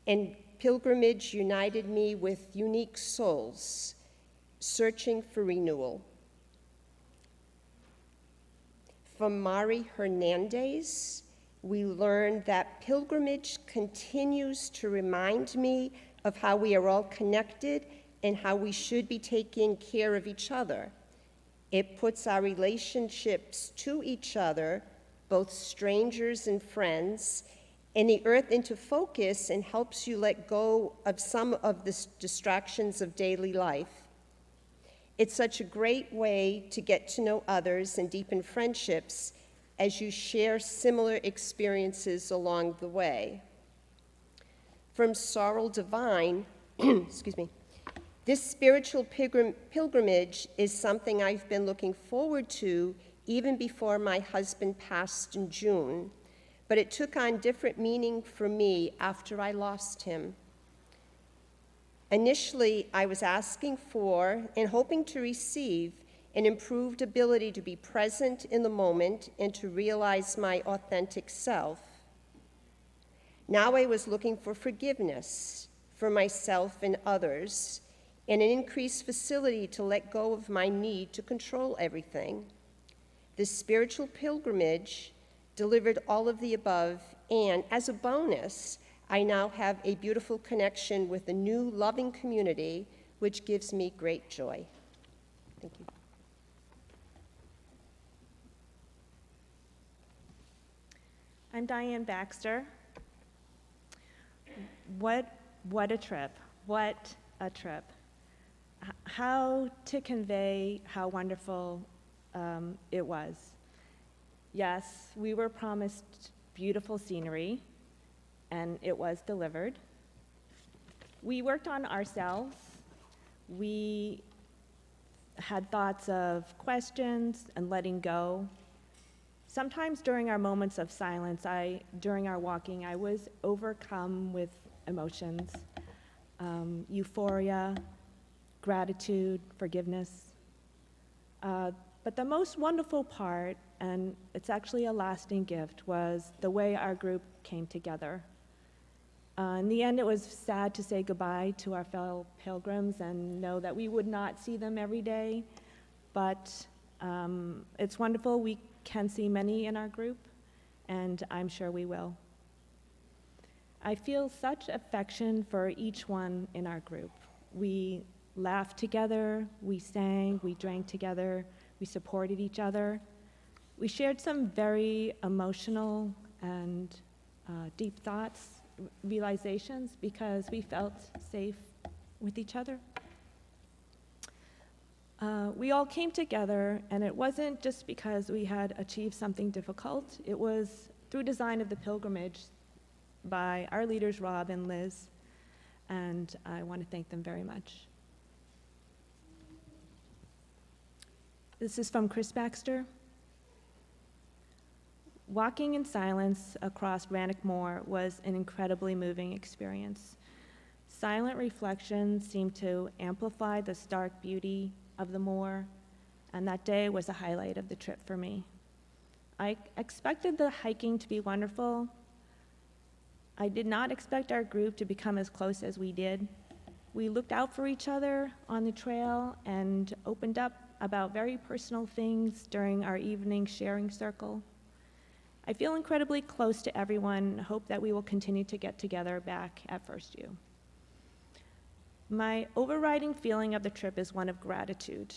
and pilgrimage united me with unique souls searching for renewal. From Mari Hernandez, we learned that pilgrimage continues to remind me of how we are all connected and how we should be taking care of each other. It puts our relationships to each other, both strangers and friends, and the earth into focus and helps you let go of some of the distractions of daily life. It's such a great way to get to know others and deepen friendships as you share similar experiences along the way. From Sorrel Divine, excuse me, this spiritual pilgrimage is something I've been looking forward to even before my husband passed in June, but it took on different meaning for me after I lost him. Initially, I was asking for and hoping to receive an improved ability to be present in the moment and to realize my authentic self. Now I was looking for forgiveness for myself and others, and an increased facility to let go of my need to control everything. This spiritual pilgrimage delivered all of the above, and as a bonus, I now have a beautiful connection with a new loving community, which gives me great joy. Thank you. I'm Diane Baxter. What a trip. What a trip. How to convey how wonderful it was. Yes, we were promised beautiful scenery, and it was delivered. We worked on ourselves. We had thoughts of questions and letting go. Sometimes during our moments of silence, during our walking, I was overcome with emotions, euphoria, gratitude, forgiveness. But the most wonderful part, and it's actually a lasting gift, was the way our group came together. In the end, it was sad to say goodbye to our fellow pilgrims and know that we would not see them every day, but it's wonderful. We can see many in our group, and I'm sure we will. I feel such affection for each one in our group. We laughed together, we sang, we drank together, we supported each other. We shared some very emotional and deep thoughts, realizations, because we felt safe with each other. We all came together, and it wasn't just because we had achieved something difficult. It was through design of the pilgrimage by our leaders, Rob and Liz, and I want to thank them very much. This is from Chris Baxter. Walking in silence across Rannoch Moor was an incredibly moving experience. Silent reflection seemed to amplify the stark beauty of the moor. and that day was a highlight of the trip for me. I expected the hiking to be wonderful. I did not expect our group to become as close as we did. We looked out for each other on the trail and opened up about very personal things during our evening sharing circle. I feel incredibly close to everyone and hope that we will continue to get together back at First U. My overriding feeling of the trip is one of gratitude.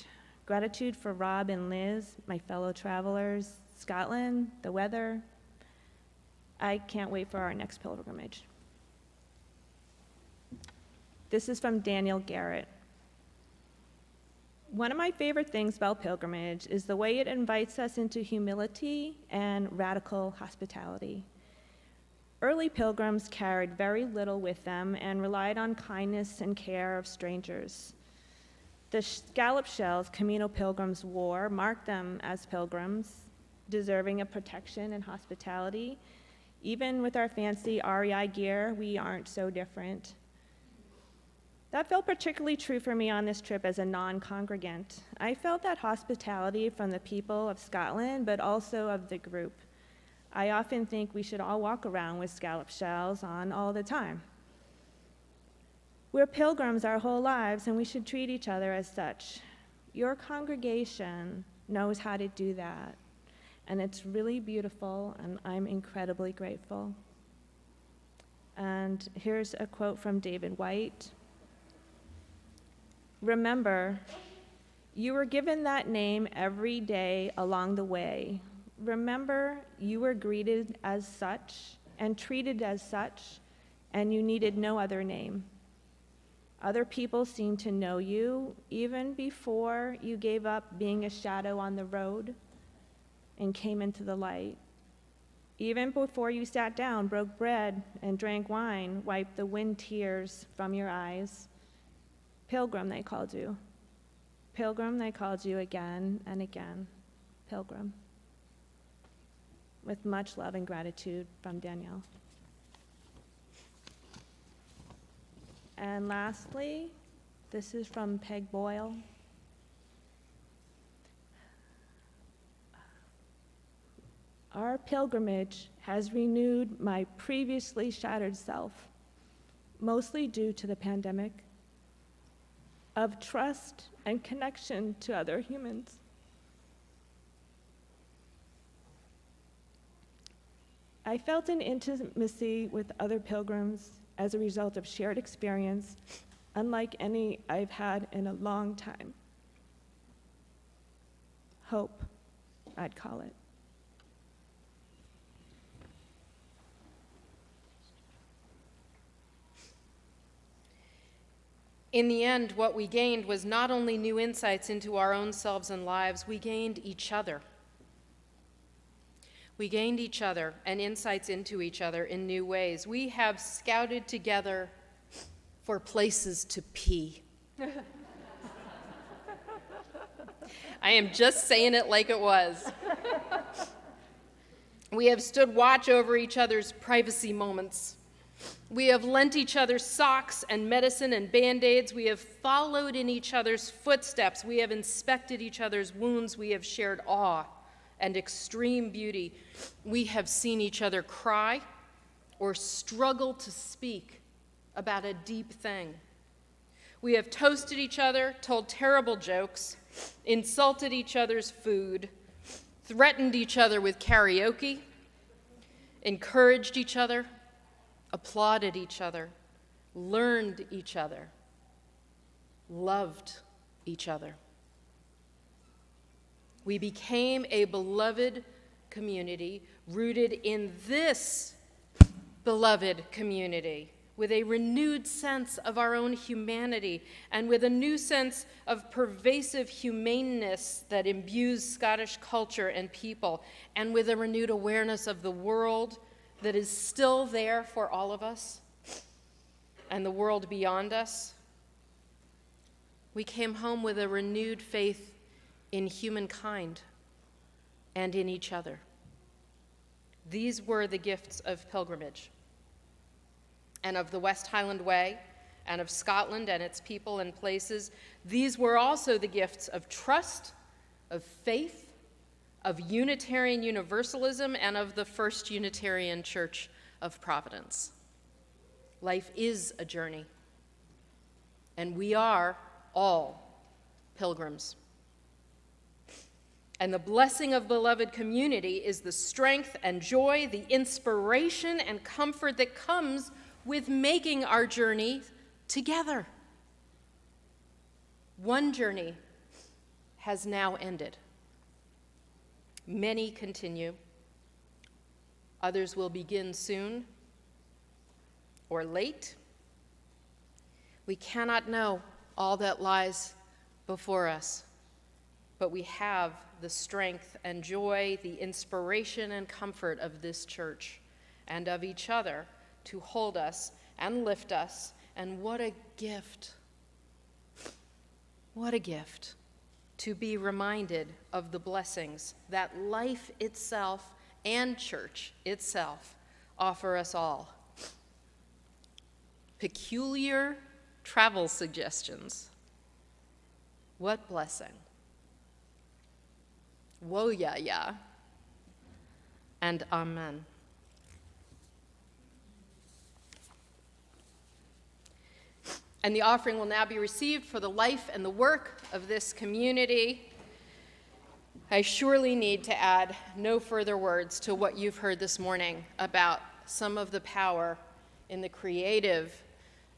Gratitude for Rob and Liz, my fellow travelers, Scotland, the weather. I can't wait for our next pilgrimage. This is from Daniel Garrett. One of my favorite things about pilgrimage is the way it invites us into humility and radical hospitality. Early pilgrims carried very little with them and relied on kindness and care of strangers. The scallop shells communal pilgrims wore marked them as pilgrims, deserving of protection and hospitality. Even with our fancy REI gear, we aren't so different. That felt particularly true for me on this trip as a non-congregant. I felt that hospitality from the people of Scotland, but also of the group. I often think we should all walk around with scallop shells on all the time. We're pilgrims our whole lives, and we should treat each other as such. Your congregation knows how to do that, and it's really beautiful, and I'm incredibly grateful. And here's a quote from David White. Remember, you were given that name every day along the way. Remember, you were greeted as such and treated as such, and you needed no other name. Other people seemed to know you even before you gave up being a shadow on the road and came into the light. Even before you sat down, broke bread, and drank wine, wiped the wind tears from your eyes. Pilgrim, they called you. Pilgrim, they called you again and again. Pilgrim. With much love and gratitude from Danielle. And lastly, this is from Peg Boyle. Our pilgrimage has renewed my previously shattered self, mostly due to the pandemic, of trust and connection to other humans. I felt an intimacy with other pilgrims as a result of shared experience, unlike any I've had in a long time. Hope, I'd call it. In the end, what we gained was not only new insights into our own selves and lives, we gained each other. We gained each other and insights into each other in new ways. We have scouted together for places to pee. I am just saying it like it was. We have stood watch over each other's privacy moments. We have lent each other socks and medicine and Band-Aids. We have followed in each other's footsteps. We have inspected each other's wounds. We have shared awe and extreme beauty. We have seen each other cry or struggle to speak about a deep thing. We have toasted each other, told terrible jokes, insulted each other's food, threatened each other with karaoke, encouraged each other, applauded each other, learned each other, loved each other. We became a beloved community rooted in this beloved community with a renewed sense of our own humanity and with a new sense of pervasive humaneness that imbues Scottish culture and people, and with a renewed awareness of the world that is still there for all of us and the world beyond us. We came home with a renewed faith in humankind and in each other. These were the gifts of pilgrimage and of the West Highland Way and of Scotland and its people and places. These were also the gifts of trust, of faith, of Unitarian Universalism, and of the First Unitarian Church of Providence. Life is a journey, and we are all pilgrims. And the blessing of beloved community is the strength and joy, the inspiration and comfort that comes with making our journey together. One journey has now ended. Many continue. Others will begin soon or late. We cannot know all that lies before us, but we have the strength and joy, the inspiration and comfort of this church and of each other to hold us and lift us. And what a gift! What a gift to be reminded of the blessings that life itself and church itself offer us all. Peculiar travel suggestions. What blessing. Woe ya ya, and amen. And the offering will now be received for the life and the work of this community. I surely need to add no further words to what you've heard this morning about some of the power in the creative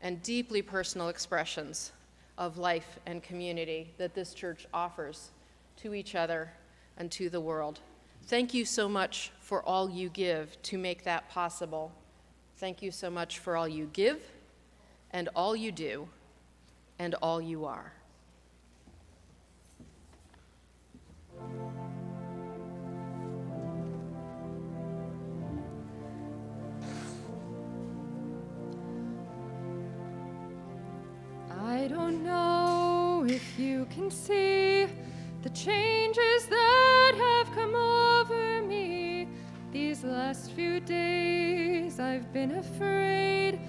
and deeply personal expressions of life and community that this church offers to each other and to the world. Thank you so much for all you give to make that possible. Thank you so much for all you give and all you do and all you are. I don't know if you can see the changes that have come over me. These last few days I've been afraid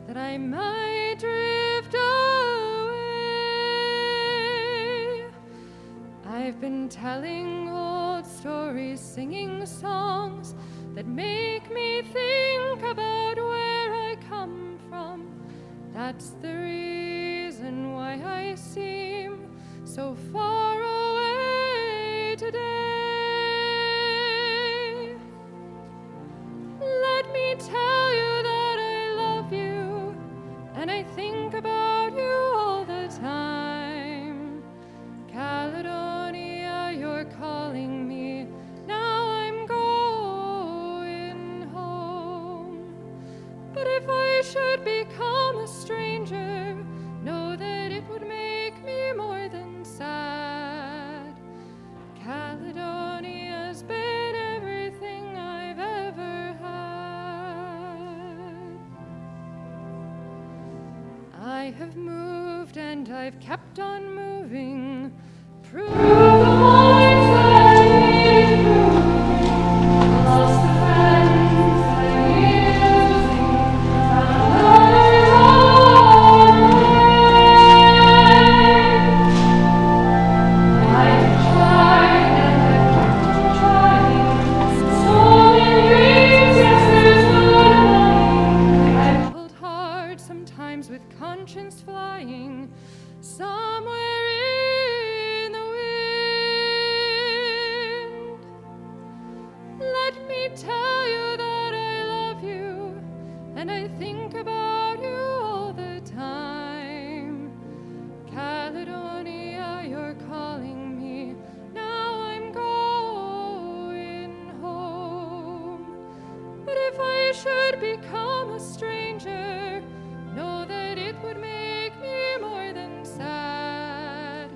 that I might drift away. I've been telling old stories, singing songs that make me think about where I come from. That's the reason why I seem so far away today. Let me tell you that I love you, and I think about you all the time. Caledonia, you're calling me, now I'm going home. But if I should become a stranger, know that it would make me more than sad. Caledonia's been everything I've ever had. I have moved and I've kept on moving. Prove the points that need proving. Lost the friends I using. Found others on the way. I have tried and I've kept on trying. Stolen dreams, yes, there's good money. I've pulled hard sometimes with conscience flying somewhere in the wind. Let me tell you that I love you, and I think about you all the time. Caledonia, you're calling me, now I'm going home. But if I should become a stranger, know that it would make me more than sad.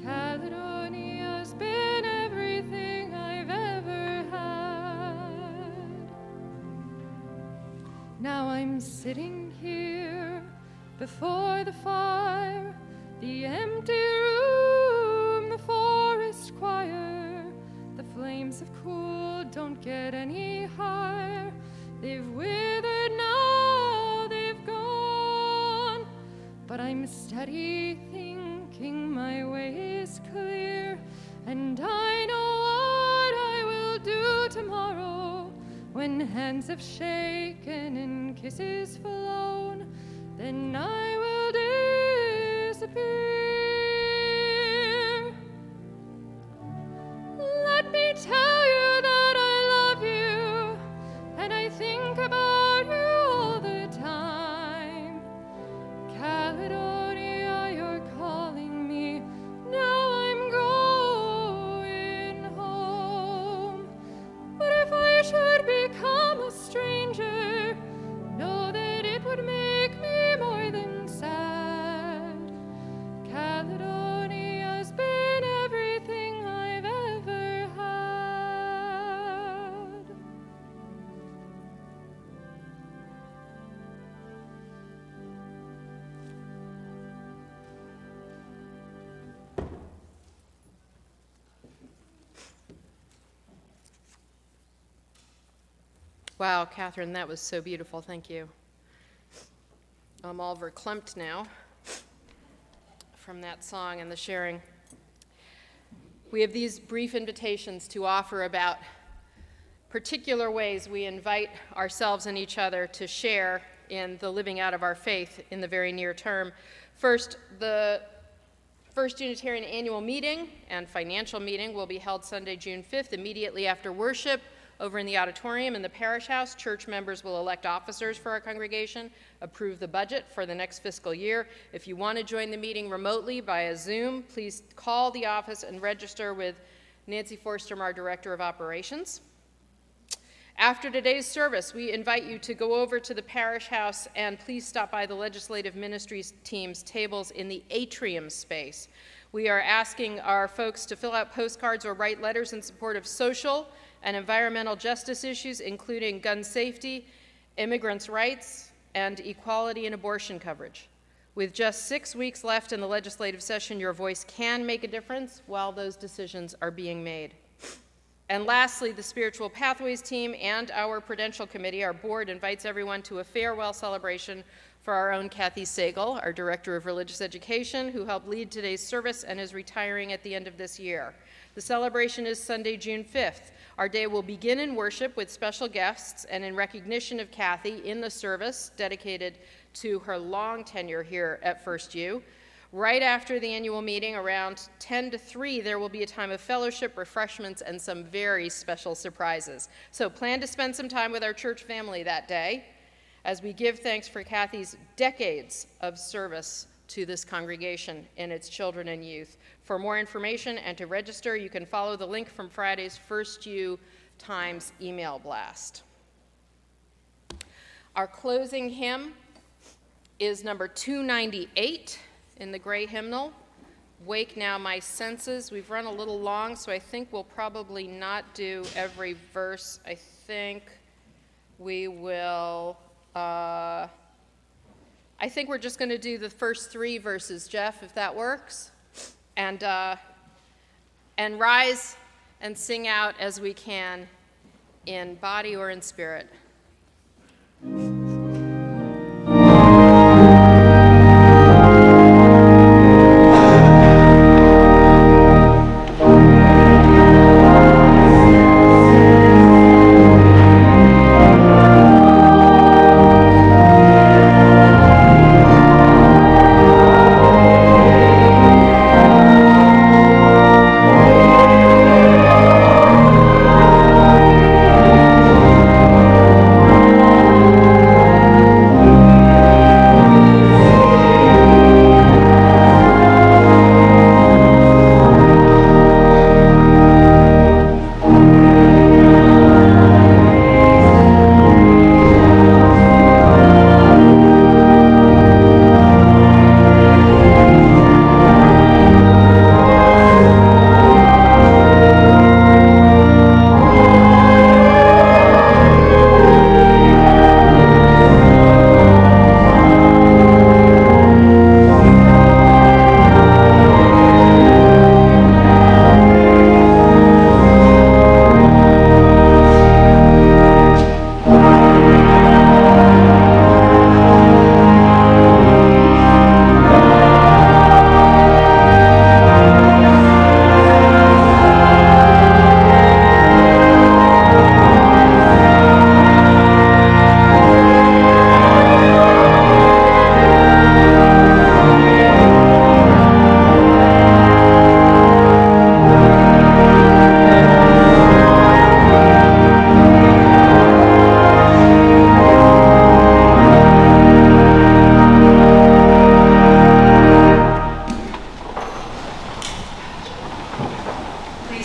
Caledonia's been everything I've ever had. Now I'm sitting here before the fire, the empty room, the forest choir. The flames have cooled, don't get any higher. They've withered now, they've gone. But I'm steady thinking my way is clear, and hands have shaken and kisses flown, then I will disappear. Let me tell you that I love you, and I think about you all the time. Caledonia, you're calling me, now I'm going home. But if I should become a stranger, know that it would make me more than sad. Caledonia's been everything I've ever had. Wow, Catherine, that was so beautiful. Thank you. I'm all verklempt now from that song and the sharing. We have these brief invitations to offer about particular ways we invite ourselves and each other to share in the living out of our faith in the very near term. First, the First Unitarian Annual Meeting and Financial Meeting will be held Sunday, June 5th, immediately after worship. Over in the auditorium in the parish house, church members will elect officers for our congregation, approve the budget for the next fiscal year. If you want to join the meeting remotely via Zoom, please call the office and register with Nancy Forster, our Director of Operations. After today's service, we invite you to go over to the parish house and please stop by the Legislative Ministries team's tables in the atrium space. We are asking our folks to fill out postcards or write letters in support of social and environmental justice issues, including gun safety, immigrants' rights, and equality and abortion coverage. With just 6 weeks left in the legislative session, your voice can make a difference while those decisions are being made. And lastly, the Spiritual Pathways team and our Prudential Committee, our board, invites everyone to a farewell celebration for our own Kathy Sagal, our Director of Religious Education, who helped lead today's service and is retiring at the end of this year. The celebration is Sunday, June 5th. Our day will begin in worship with special guests and in recognition of Kathy in the service dedicated to her long tenure here at First U. Right after the annual meeting, around 10 to 3, there will be a time of fellowship, refreshments, and some very special surprises. So plan to spend some time with our church family that day as we give thanks for Kathy's decades of service to this congregation and its children and youth. For more information and to register, you can follow the link from Friday's First U Times email blast. Our closing hymn is number 298 in the gray hymnal, Wake Now My Senses. We've run a little long, so I think we'll probably not do every verse. I think we will, I think we're just going to do the first 3 verses, Jeff, if that works. And rise and sing out as we can in body or in spirit.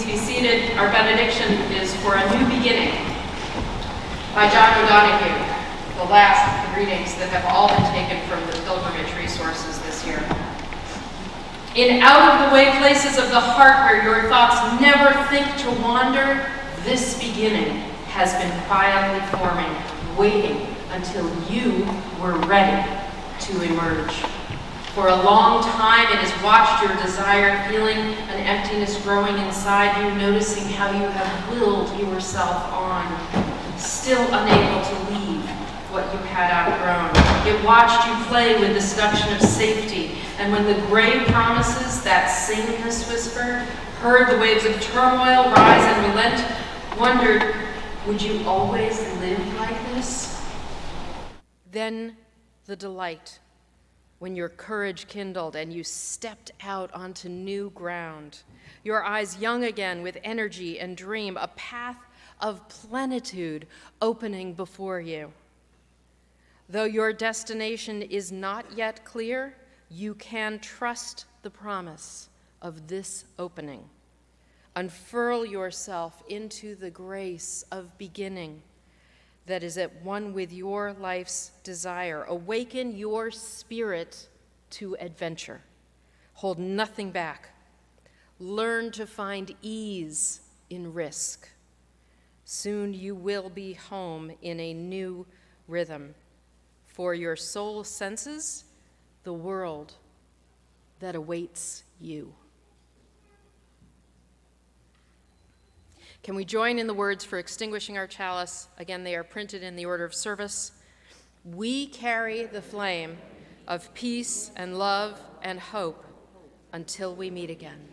Please be seated. Our benediction is for a new beginning by John O'Donoghue, the last of the readings that have all been taken from the pilgrimage resources this year. In out-of-the-way places of the heart where your thoughts never think to wander, this beginning has been quietly forming, waiting until you were ready to emerge. For a long time, it has watched your desire, feeling an emptiness growing inside you, noticing how you have willed yourself on, still unable to leave what you had outgrown. It watched you play with the seduction of safety, and when the gray promises that sameness whispered, heard the waves of turmoil rise and relent, wondered, would you always live like this? Then the delight, when your courage kindled and you stepped out onto new ground, your eyes young again with energy and dream, a path of plenitude opening before you. Though your destination is not yet clear, you can trust the promise of this opening. Unfurl yourself into the grace of beginning that is at one with your life's desire. Awaken your spirit to adventure. Hold nothing back. Learn to find ease in risk. Soon you will be home in a new rhythm. For your soul senses the world that awaits you. Can we join in the words for extinguishing our chalice? Again, they are printed in the order of service. We carry the flame of peace and love and hope until we meet again.